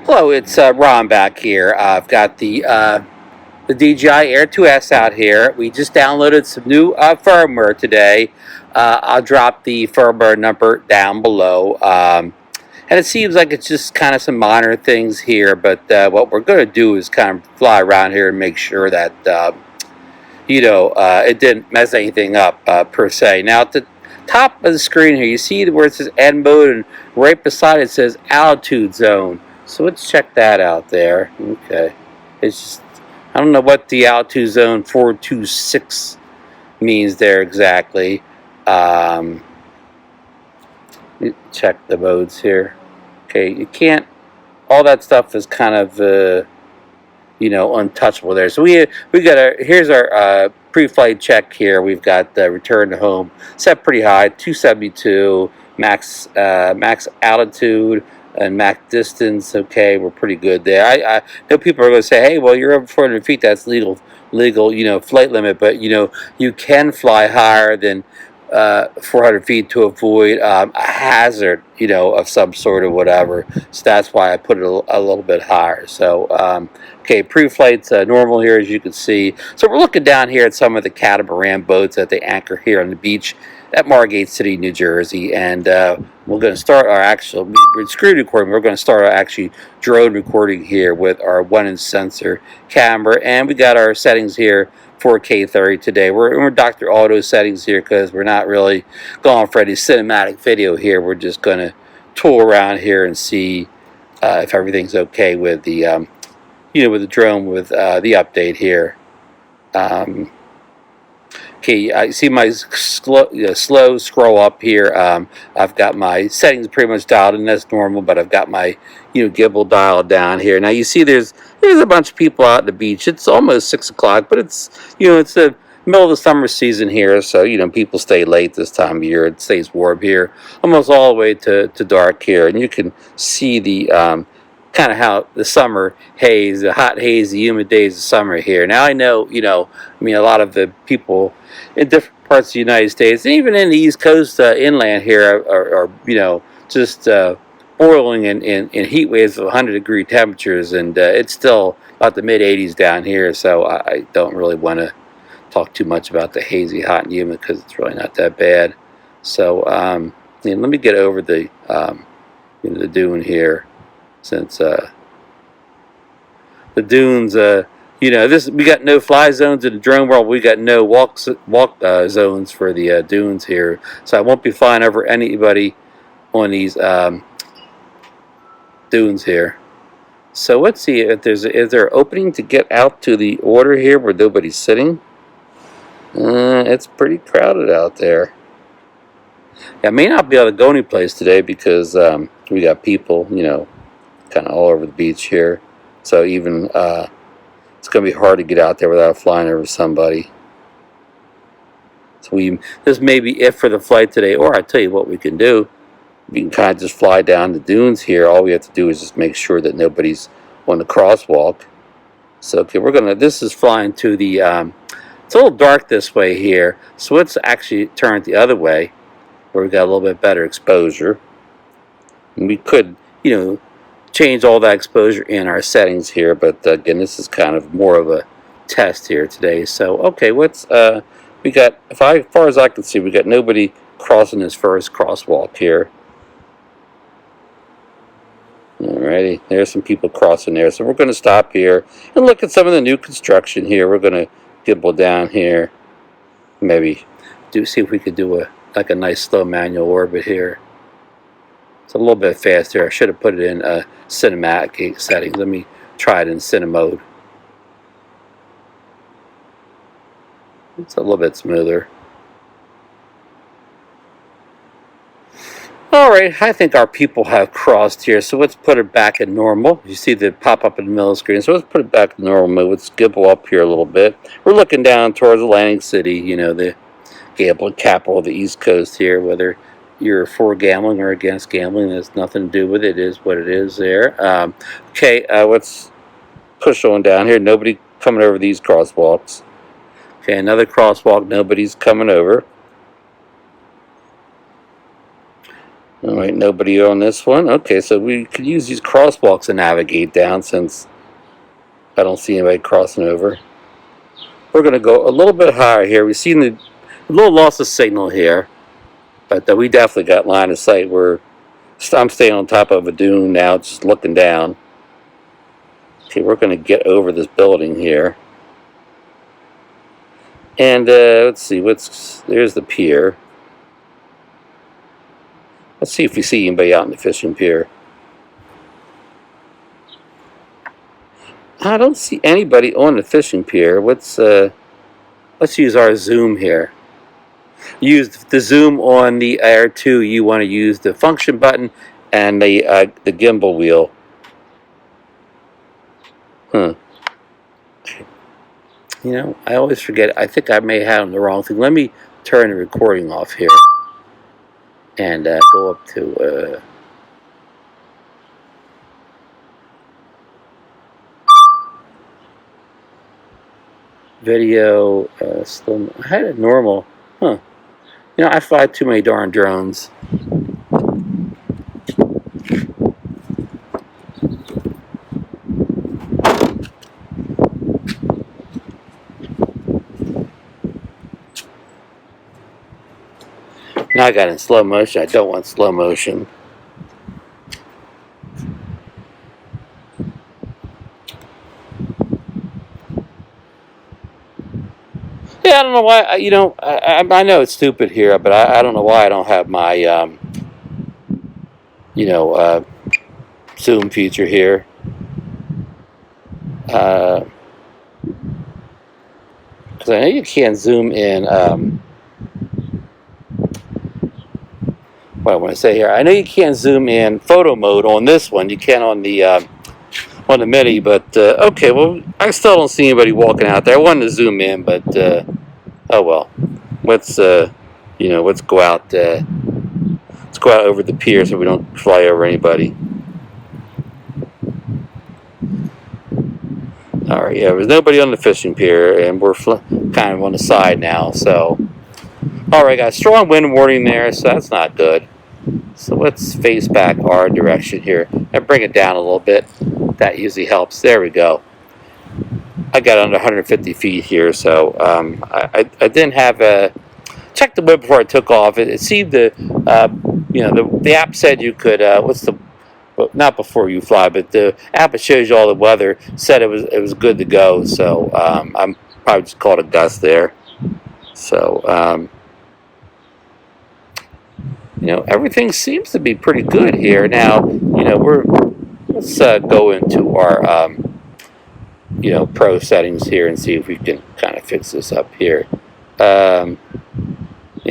Hello, it's Ron back here. I've got the DJI Air 2S out here. We just downloaded some new firmware today. I'll drop the firmware number down below. And it seems like it's just kind of some minor things here, but what we're going to do is kind of fly around here and make sure that, it didn't mess anything up per se. Now, at the top of the screen here, you see where it says end mode, and right beside it says altitude zone. So let's check that out there. Okay. It's just, I don't know what the altitude zone 426 means there exactly. Check the modes here. Okay, you can't, all that stuff is kind of, untouchable there. So we got here's our pre-flight check here. We've got the return to home set pretty high, 272, max altitude and max distance. Okay, we're pretty good there. I know people are going to say, hey, well, you're over 400 feet. That's legal, flight limit. But, you can fly higher than 400 feet to avoid a hazard, of some sort or whatever. So that's why I put it a little bit higher. So, okay, pre-flight's normal here, as you can see. So we're looking down here at some of the catamaran boats that they anchor here on the beach at Margate City, New Jersey. And we're going to start our actual, we're screen recording. We're going to start our actually drone recording here with our 1-inch sensor camera. And we got our settings here 4K 30 today. We're Dr. Auto settings here because we're not really going for any cinematic video here. We're just going to tool around here and see if everything's okay with the with the drone with the update here. Okay, I see my slow scroll up here. I've got my settings pretty much dialed in as normal, but I've got my gimbal dialed down here. Now you see there's a bunch of people out at the beach. It's almost 6 o'clock, but it's it's the middle of the summer season here, so people stay late this time of year. It stays warm here, almost all the way to dark here, and you can see the kind of how the summer haze, the hot haze, the humid days of summer here. Now I know, a lot of the people in different parts of the United States, and even in the East Coast inland here, are just boiling in heat waves of 100-degree temperatures, and it's still about the mid-80s down here. So I don't really want to talk too much about the hazy, hot, and humid because it's really not that bad. So let me get over the the dune here, since the dunes. We got no fly zones in the drone world. We got no walk zones for the dunes here, so I won't be flying over anybody on these dunes here. So let's see if is there an opening to get out to the order here where nobody's sitting. It's pretty crowded out there. I may not be able to go any place today because we got people, kind of all over the beach here. So even it's going to be hard to get out there without flying over somebody. So this may be it for the flight today. Or I tell you what we can do. We can kind of just fly down the dunes here. All we have to do is just make sure that nobody's on the crosswalk. So okay, this is flying to the. It's a little dark this way here, so let's actually turn it the other way, where we got a little bit better exposure. And we could, change all that exposure in our settings here, but again, this is kind of more of a test here today. So okay, we got, as far as I can see, we got nobody crossing this first crosswalk here. Alrighty, there's some people crossing there, so we're going to stop here and look at some of the new construction here. We're going to gimbal down here, maybe see if we could do a nice slow manual orbit here. It's a little bit faster. I should have put it in cinematic settings. Let me try it in cine mode. It's a little bit smoother. Alright, I think our people have crossed here, so let's put it back in normal. You see the pop up in the middle of the screen, so let's put it back in normal mode. Let's gimbal up here a little bit. We're looking down towards Atlantic City, the gambling capital of the East Coast here. Whether you're for gambling or against gambling, there's nothing to do with it. It is what it is there. Okay, let's push on down here. Nobody coming over these crosswalks. Okay, another crosswalk. Nobody's coming over. All right, nobody on this one. Okay, so we could use these crosswalks to navigate down since I don't see anybody crossing over. We're going to go a little bit higher here. We've seen a little loss of signal here, but we definitely got line of sight. I'm staying on top of a dune now, just looking down. Okay, we're going to get over this building here. And let's see, there's the pier. Let's see if we see anybody out in the fishing pier. I don't see anybody on the fishing pier. Let's use our zoom here. Use the zoom on the Air 2. You want to use the function button and the gimbal wheel. You know, I always forget. I think I may have the wrong thing. Let me turn the recording off here and go up to video. I had it normal. You know, I fly too many darn drones. Now I got it in slow motion. I don't want slow motion. Yeah, I don't know why. You know, I know it's stupid here, but I don't know why I don't have my you know, zoom feature here. Because I know you can't zoom in. What I want to say here, I know you can't zoom in photo mode on this one. You can on the Mini, but okay. Well, I still don't see anybody walking out there. I wanted to zoom in, but oh well. Let's you know, let's go out. Let's go out over the pier so we don't fly over anybody. All right, yeah, there's nobody on the fishing pier, and we're kind of on the side now. So, all right, guys, strong wind warning there, so that's not good. So let's face back our direction here and bring it down a little bit. That usually helps. There we go. I got under 150 feet here, so I didn't have a check the wind before I took off. It seemed to, you know, the app said you could. Well, not before you fly, but the app that shows you all the weather said it was good to go. So I'm probably just called a gust there. So you know, everything seems to be pretty good here. Now, you know, let's go into our you know, pro settings here and see if we can kind of fix this up here. Yeah,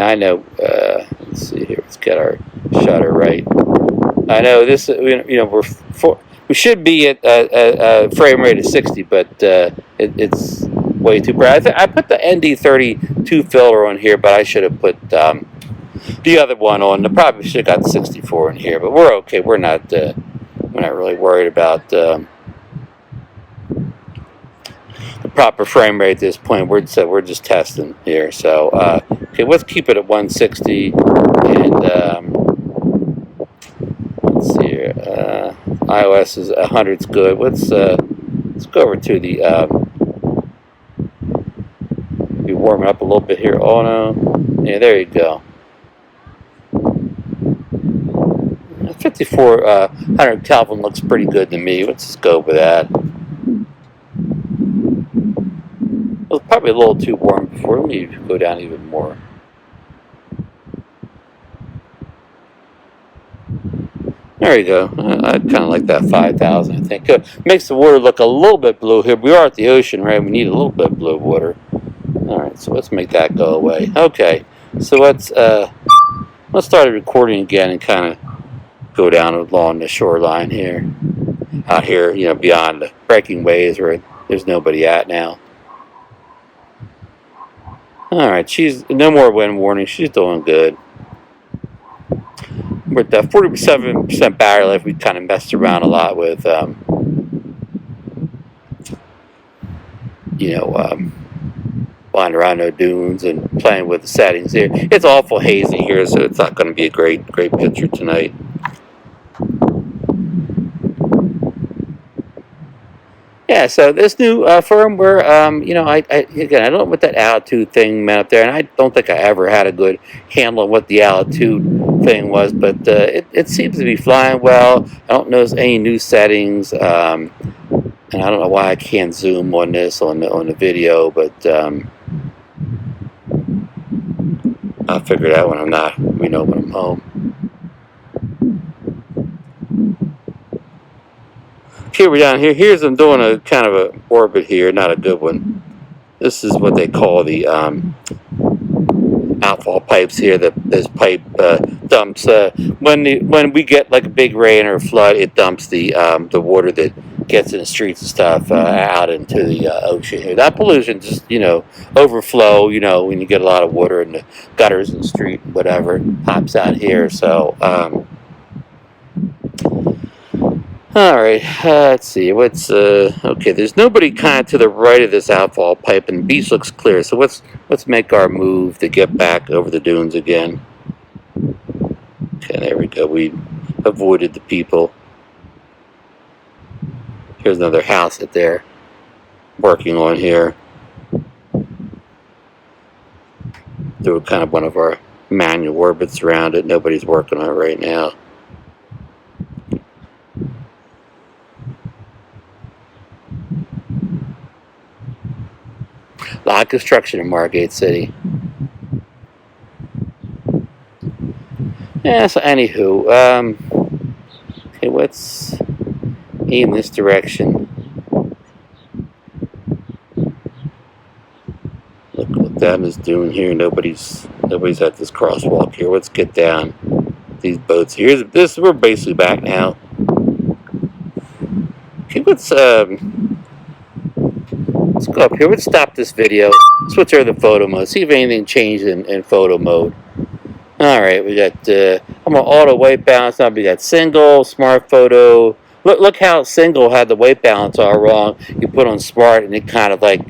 I know. Let's see here. Let's get our shutter right. I know this. You know, we should be at a frame rate of 60, but it's way too bright. I put the ND32 filter on here, but I should have put the other one on. I probably should have got 64 in here, but we're okay. We're not really worried about the proper frame rate at this point. We're just testing here. So okay, let's keep it at 160 and. Let's see here. iOS is 100's good. Let's go over to the. Be warming up a little bit here. Oh no! Yeah, there you go. 5400 Kelvin looks pretty good to me. Let's just go with that. It was probably a little too warm before. Let me go down even more. There you go. I kind of like that 5,000, I think. Makes the water look a little bit blue here. We are at the ocean, right? We need a little bit of blue water. All right, so let's make that go away. Okay, so let's start recording again and kind of go down along the shoreline here. Out here, you know, beyond the breaking waves where there's nobody at now. All right, she's no more wind warning. She's doing good. With the 47% battery life, we kind of messed around a lot with, you know, flying around no dunes and playing with the settings here. It's awful hazy here, so it's not going to be a great picture tonight. Yeah, so this new firmware, you know, again, I don't know what that altitude thing meant up there, and I don't think I ever had a good handle on what the altitude thing was, but it seems to be flying well. I don't notice any new settings, and I don't know why I can't zoom on this on the video, but I'll figure it out when I'm not, when I'm home. Here we're down here. Here's I'm doing a kind of a orbit here, not a good one. This is what they call the outfall pipes here. This pipe dumps when we get like a big rain or a flood. It dumps the water that gets in the streets and stuff out into the ocean here. That pollution just overflow. When you get a lot of water in the gutters and the street, whatever, pops out here. So. All right, let's see. What's okay? There's nobody kind of to the right of this outfall pipe, and the beach looks clear. So let's make our move to get back over the dunes again. Okay, there we go. We avoided the people. Here's another house that they're working on here. Do kind of one of our manual orbits around it. Nobody's working on it right now. A lot of construction in Margate City. Yeah, so anywho, okay, what's in this direction? Look down this dune here. Nobody's at this crosswalk here. Let's get down these boats. We're basically back now. Okay, let's go up here. Let's stop this video. Switch over to photo mode. See if anything changed in photo mode. All right, we got. I'm on auto white balance now. We got single, smart photo. Look how single had the white balance all wrong. You put on smart, and it kind of like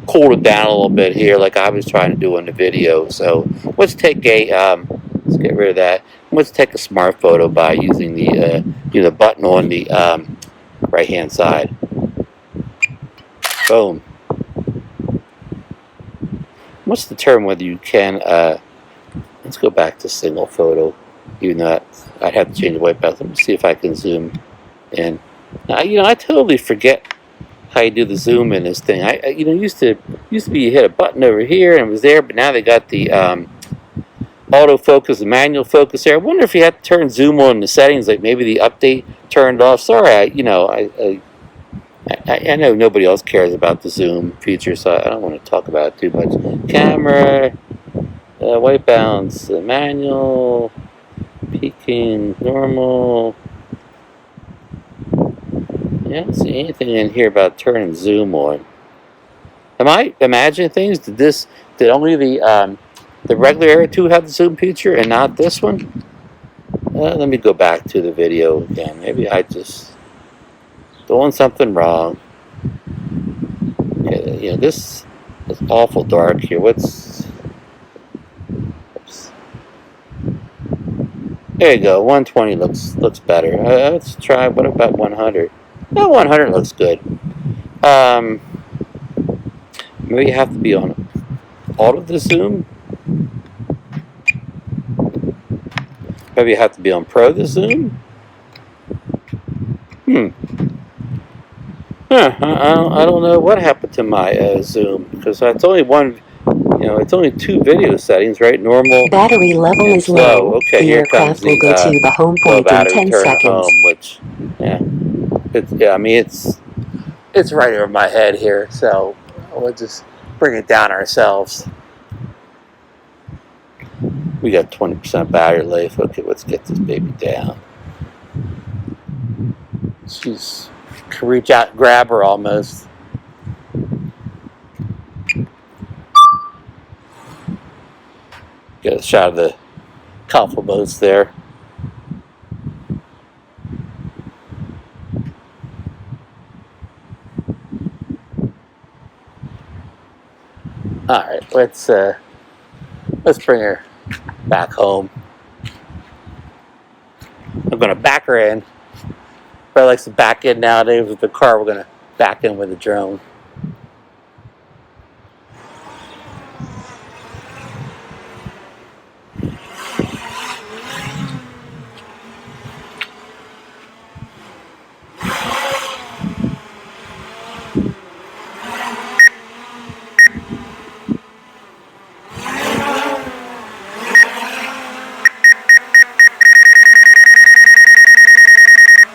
cooled it down a little bit here, like I was trying to do in the video. So let's take a let's get rid of that. Let's take a smart photo by using the the button on the right hand side. Boom. Let's determine whether you can. Let's go back to single photo. Even though I'd have to change the white balance. Let me see if I can zoom in. Now, I totally forget how you do the zoom in this thing. Used to be you hit a button over here and it was there, but now they got the autofocus, the manual focus there. I wonder if you have to turn zoom on in the settings, like maybe the update turned off. Sorry, I know nobody else cares about the zoom feature, so I don't want to talk about it too much. Camera, white balance, manual, peaking, normal. Yeah, I don't see anything in here about turning zoom on. Am I imagining things? Did only the regular Air 2 have the zoom feature and not this one? Let me go back to the video again. Maybe I just doing something wrong. Okay, this is awful dark here. Oops. There you go. 120 looks better. Let's try. What about 100? No, 100 looks good. Maybe you have to be on auto the zoom. Maybe you have to be on pro the zoom. I don't know what happened to my zoom, because it's only one. It's only two video settings, right? Normal. Battery level is low. Okay, the here aircraft comes will go to the home point in 10 seconds. Home, which, I mean, it's right over my head here, so we'll just bring it down ourselves. We got 20% battery life. Okay, let's get this baby down. She's can reach out and grab her almost. Get a shot of the colorful boats there. All right. let's bring her back home. I'm gonna back her in. Everybody likes to back in nowadays with the car. We're gonna back in with the drone.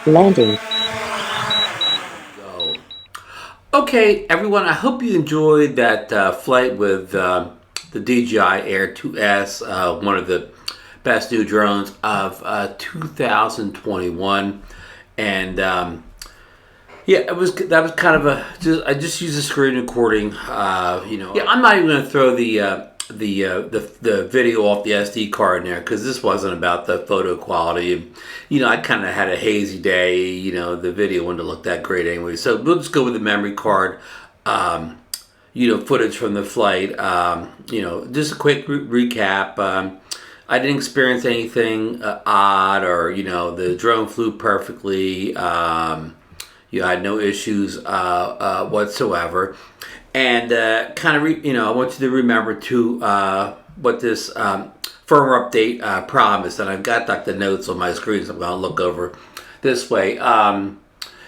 Landing. Okay, everyone, I hope you enjoyed that flight with the DJI Air 2S, one of the best new drones of 2021. And yeah, that was kind of I just used a screen recording. Yeah, I'm not even going to throw the video off the SD card in there because this wasn't about the photo quality. I kind of had a hazy day. The video wouldn't look that great anyway. So we'll just go with the memory card. Footage from the flight. Just a quick recap. I didn't experience anything odd, or the drone flew perfectly. I had no issues whatsoever. And kind of, I want you to remember too what this firmware update promised. And I've got like the notes on my screen, so I'm going to look over this way.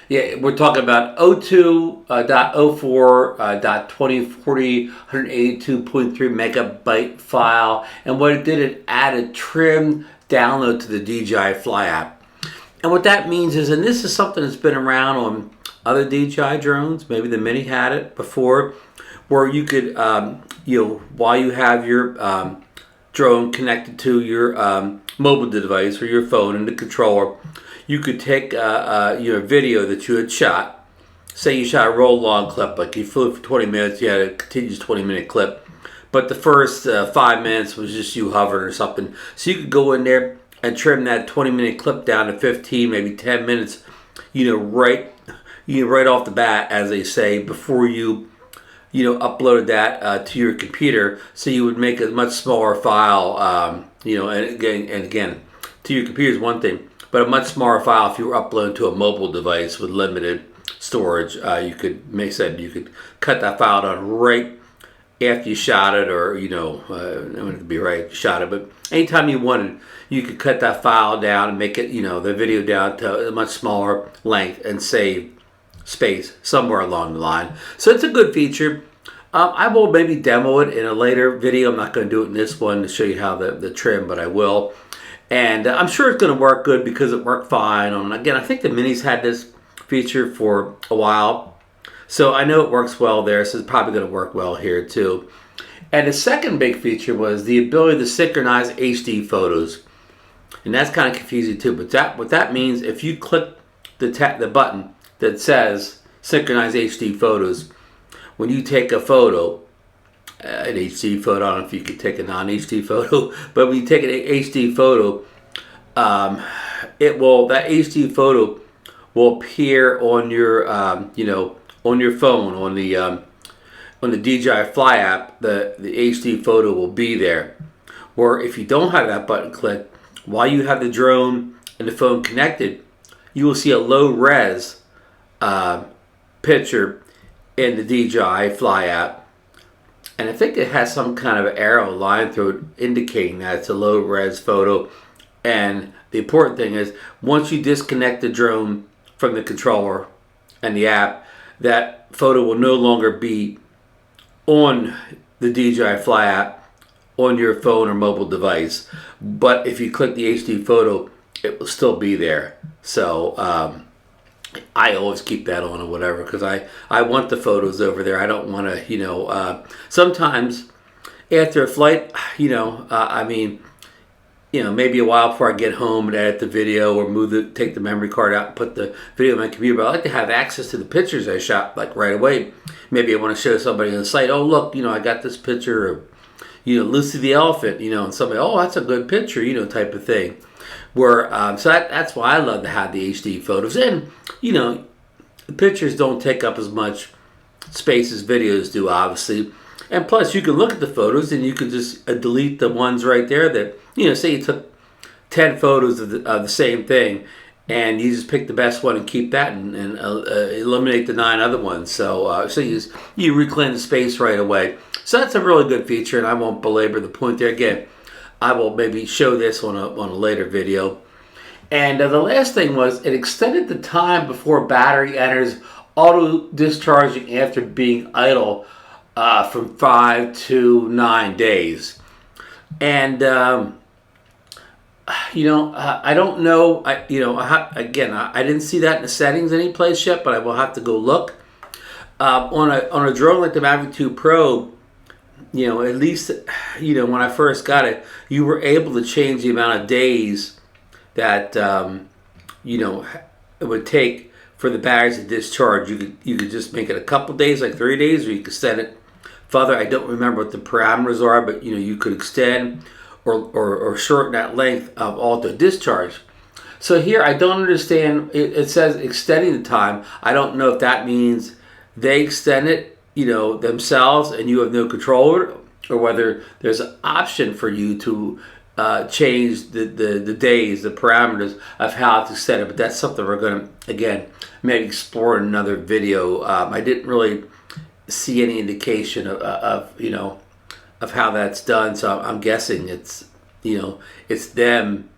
Yeah, we're talking about 02.04.2040 182.3 megabyte file. And what it did, it added trim download to the DJI Fly app. And what that means is, and this is something that's been around on other DJI drones, maybe the Mini had it before, where you could, while you have your drone connected to your mobile device or your phone and the controller, you could take your video that you had shot. Say you shot a roll-along clip, like you flew for 20 minutes, you had a continuous 20-minute clip, but the first 5 minutes was just you hovering or something. So you could go in there and trim that 20-minute clip down to 15, maybe 10 minutes, right off the bat, as they say, before you uploaded that to your computer. So you would make a much smaller file, and again, to your computer is one thing, but a much smaller file if you were uploading to a mobile device with limited storage. You could cut that file down right after you shot it, or it would be right after you shot it, but anytime you wanted, you could cut that file down and make it, the video down to a much smaller length and save space somewhere along the line. So it's a good feature. I will maybe demo it in a later video. I'm not going to do it in this one to show you how the trim, but I will. And I'm sure it's going to work good because it worked fine. Again, I think the Minis had this feature for a while, so I know it works well there. So it's probably going to work well here too. And the second big feature was the ability to synchronize HD photos. And that's kind of confusing too, but what that means, if you click the button that says synchronize HD photos, when you take a photo, an HD photo, I don't know if you could take a non-HD photo, but when you take an HD photo, that HD photo will appear on your on your phone, on the DJI Fly app. The HD photo will be there. Or if you don't have that button clicked, while you have the drone and the phone connected, you will see a low res picture in the DJI Fly app. And I think it has some kind of arrow line through it indicating that it's a low res photo. And the important thing is, once you disconnect the drone from the controller and the app, that photo will no longer be on the DJI Fly app on your phone or mobile device. But if you click the HD photo, it will still be there. So I always keep that on or whatever, because I want the photos over there. I don't want to, sometimes after a flight, maybe a while before I get home and edit the video or take the memory card out and put the video on my computer. But I like to have access to the pictures I shot like right away. Maybe I want to show somebody on the site, oh look, I got this picture of, Lucy the elephant, and somebody, oh, that's a good picture, type of thing. Where so that's why I love to have the HD photos. And the pictures don't take up as much space as videos do, obviously. And plus, you can look at the photos and you can just delete the ones right there that, you know, say you took 10 photos of the same thing, and you just pick the best one and keep that, and eliminate the 9 other ones. So you reclaim the space right away. So that's a really good feature, and I won't belabor the point there. Again, I will maybe show this on a later video. And the last thing was, it extended the time before battery enters auto discharging after being idle from 5 to 9 days. And you know, I don't know. I didn't see that in the settings any place yet, but I will have to go look. On a drone like the Mavic 2 Pro, you know, at least, you know, when I first got it, you were able to change the amount of days that you know, it would take for the batteries to discharge. You could just make it a couple days, like 3 days, or you could extend it further. I don't remember what the parameters are, but you know, you could extend or shorten that length of auto discharge. So here, I don't understand. It says extending the time. I don't know if that means they extend it, you know, themselves, and you have no control over it, or whether there's an option for you to change the days, the parameters of how to set it. But that's something we're going to, again, maybe explore in another video. I didn't really see any indication of you know, of how that's done, so I'm guessing it's, you know, it's them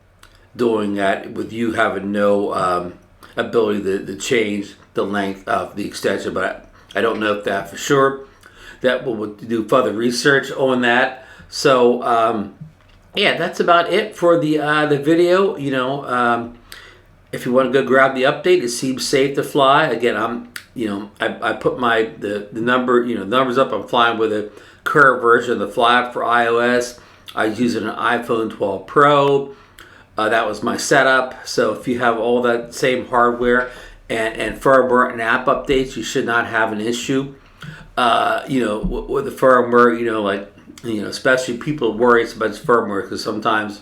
doing that with you having no ability to change the length of the extension. But I don't know if that for sure. That we'll do further research on that. So yeah, that's about it for the video. You know, if you want to go grab the update, it seems safe to fly. Again, you know, I put the number, you know, numbers up. I'm flying with a current version of the fly for iOS. I was using an iPhone 12 Pro. That was my setup. So if you have all that same hardware and firmware and app updates, you should not have an issue. You know, with the firmware, you know, like, you know, especially people worry about firmware because sometimes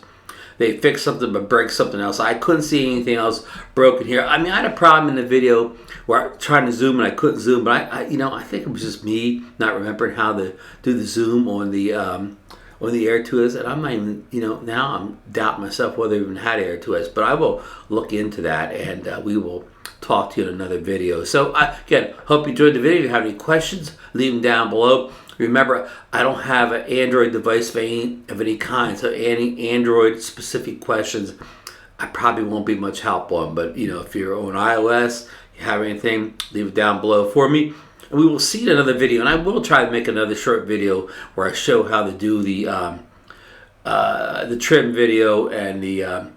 they fix something but break something else. I couldn't see anything else broken here. I mean, I had a problem in the video where I was trying to zoom and I couldn't zoom, but I you know, I think it was just me not remembering how to do the zoom on the Air 2S, and I'm not even, you know, now I'm doubting myself whether I even had Air 2S, but I will look into that, and we will talk to you in another video. So again, hope you enjoyed the video. If you have any questions, leave them down below. Remember, I don't have an Android device of any kind, so any Android specific questions I probably won't be much help on. But you know, if you're on iOS, you have anything, leave it down below for me. And we will see you in another video. And I will try to make another short video where I show how to do the trim video and the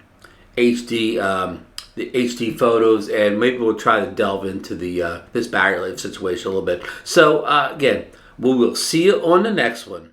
HD photos, and maybe we'll try to delve into the this battery life situation a little bit. So again, we will see you on the next one.